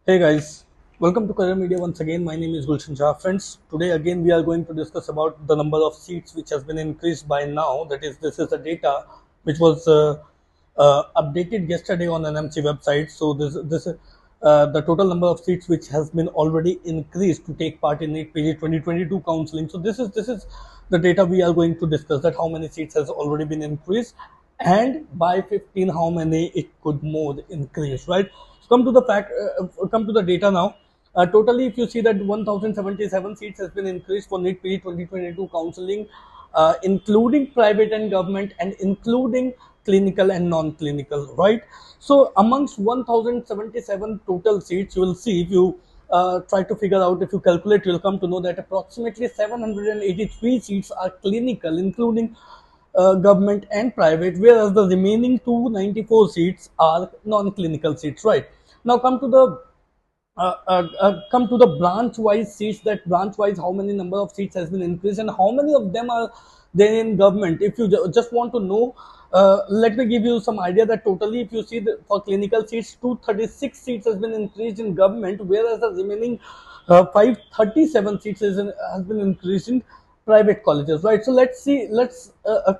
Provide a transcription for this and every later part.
Hey guys, welcome to Career Media once again. My name is Gulshan Shah. Friends, today again we are going to discuss about the number of seats which has been increased by now. That is, this is the data which was updated yesterday on NMC website. So this the total number of seats which has been already increased to take part in NEET PG 2022 counseling. So this is the data we are going to discuss. That how many seats has already been increased, and by 15 how many it could more increase, right? So come to the data now. Totally, if you see that 1077 seats has been increased for NEET PG 2022 counseling, including private and government, and including clinical and non-clinical, right? So amongst 1077 total seats, you will see, if you try to figure out, if you calculate, you'll come to know that approximately 783 seats are clinical, including government and private, whereas the remaining 294 seats are non-clinical seats, right? Now come to the branch-wise seats. That branch-wise, how many number of seats has been increased, and how many of them are there in government? If you just want to know, let me give you some idea that totally, if you see for clinical seats, 236 seats has been increased in government, whereas the remaining 537 seats has been increased in private colleges, right? So let's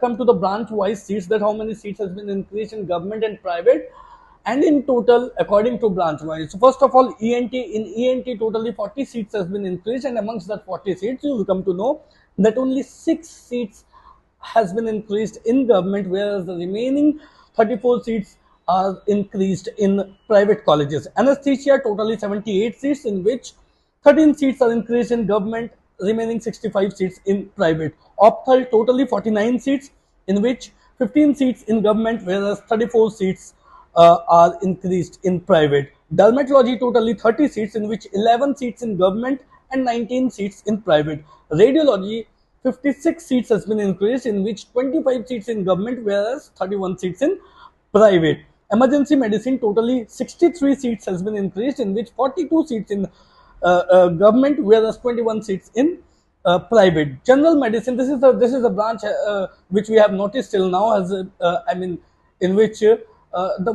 come to the branch-wise seats, that how many seats has been increased in government and private, and in total according to branch wise. So first of all, ENT totally 40 seats has been increased, and amongst that 40 seats you will come to know that only 6 seats has been increased in government, whereas the remaining 34 seats are increased in private colleges. Anesthesia totally 78 seats, in which 13 seats are increased in government, remaining 65 seats in private. Opthal totally 49 seats, in which 15 seats in government, whereas 34 seats are increased in private. Dermatology totally 30 seats, in which 11 seats in government and 19 seats in private. Radiology 56 seats has been increased, in which 25 seats in government, whereas 31 seats in private. Emergency medicine totally 63 seats has been increased, in which 42 seats in government, whereas 21 seats in private. General medicine, this is a branch which we have noticed till now, as in which the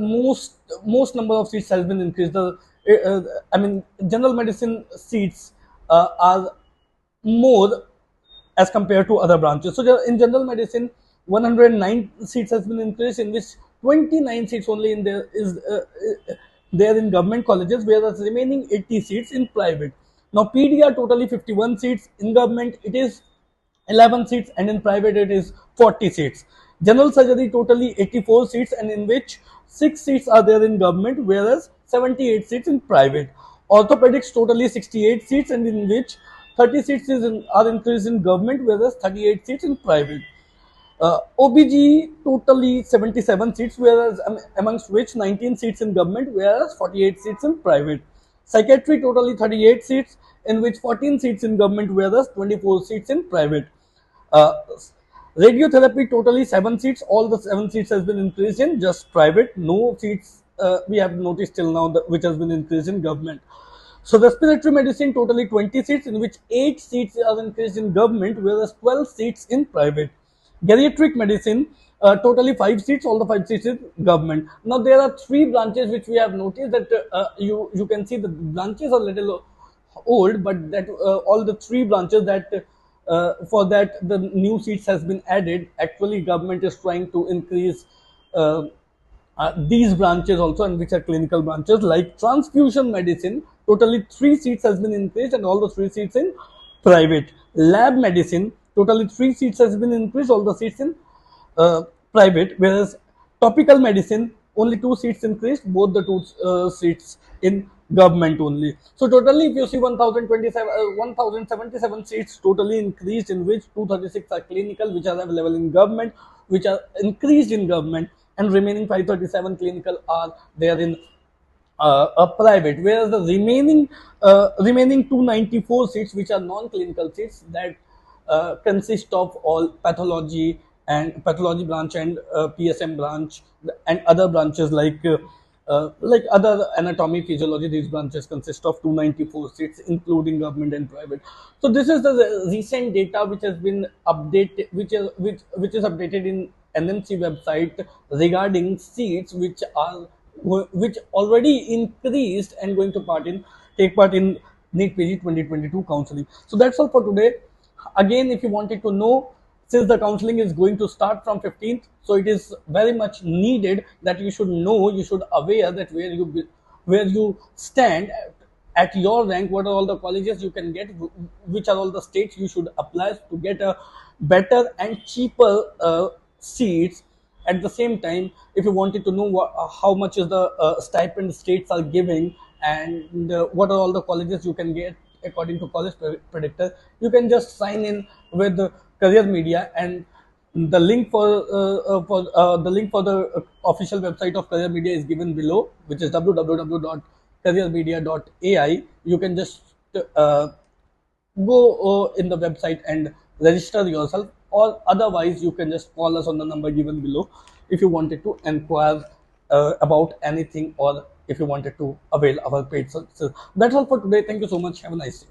most number of seats has been increased. General medicine seats are more as compared to other branches. So in general medicine, 109 seats has been increased, in which 29 seats only in there is there in government colleges, whereas remaining 80 seats in private. Now PDR totally 51 seats, in government it is 11 seats, and in private it is 40 seats. General surgery totally 84 seats, and in which 6 seats are there in government, whereas 78 seats in private. Orthopedics totally 68 seats, and in which 30 seats are increased in government, whereas 38 seats in private. OBG totally 77 seats, whereas amongst which 19 seats in government, whereas 48 seats in private. Psychiatry totally 38 seats, in which 14 seats in government, whereas 24 seats in private. Uh, Radiotherapy totally 7 seats. All the 7 seats has been increased in just private. No seats we have noticed till now which has been increased in government. So respiratory medicine totally 20 seats, in which 8 seats are increased in government, whereas 12 seats in private. Geriatric medicine totally 5 seats, all the 5 seats in government. Now there are 3 branches which we have noticed that you can see the branches are little old, but that all the 3 branches that for that the new seats has been added. Actually government is trying to increase uh, these branches also, and which are clinical branches, like transfusion medicine totally 3 seats has been increased, and all the 3 seats in private. Lab medicine totally 3 seats has been increased, all the seats in private, whereas topical medicine only 2 seats increased, both the 2 seats in government only. So totally, if you see 1077 seats totally increased, in which 236 are clinical, which are available in government, which are increased in government, and remaining 537 clinical are there in a private, whereas the remaining 294 seats, which are non-clinical seats, that consist of all pathology branch, and PSM branch, and other branches like other anatomy, physiology. These branches consist of 294 seats, including government and private. So this is the recent data which has been updated, which is updated in NMC website regarding seats which are which already increased and going to take part in NEET PG 2022 counseling. So that's all for today. Again, if you wanted to know, since the counseling is going to start from 15th, so it is very much needed that you should know, you should aware that where you stand at your rank, what are all the colleges you can get, which are all the states you should apply to get a better and cheaper seats. At the same time, if you wanted to know how much is the stipend states are giving, and what are all the colleges you can get according to college predictor, you can just sign in with the career media. And the link for the official website of career media is given below, which is www.careermedia.ai. You can just uh, go in the website and register yourself, or otherwise you can just call us on the number given below if you wanted to inquire about anything, or if you wanted to avail our paid services. That's all for today. Thank you so much. Have a nice day.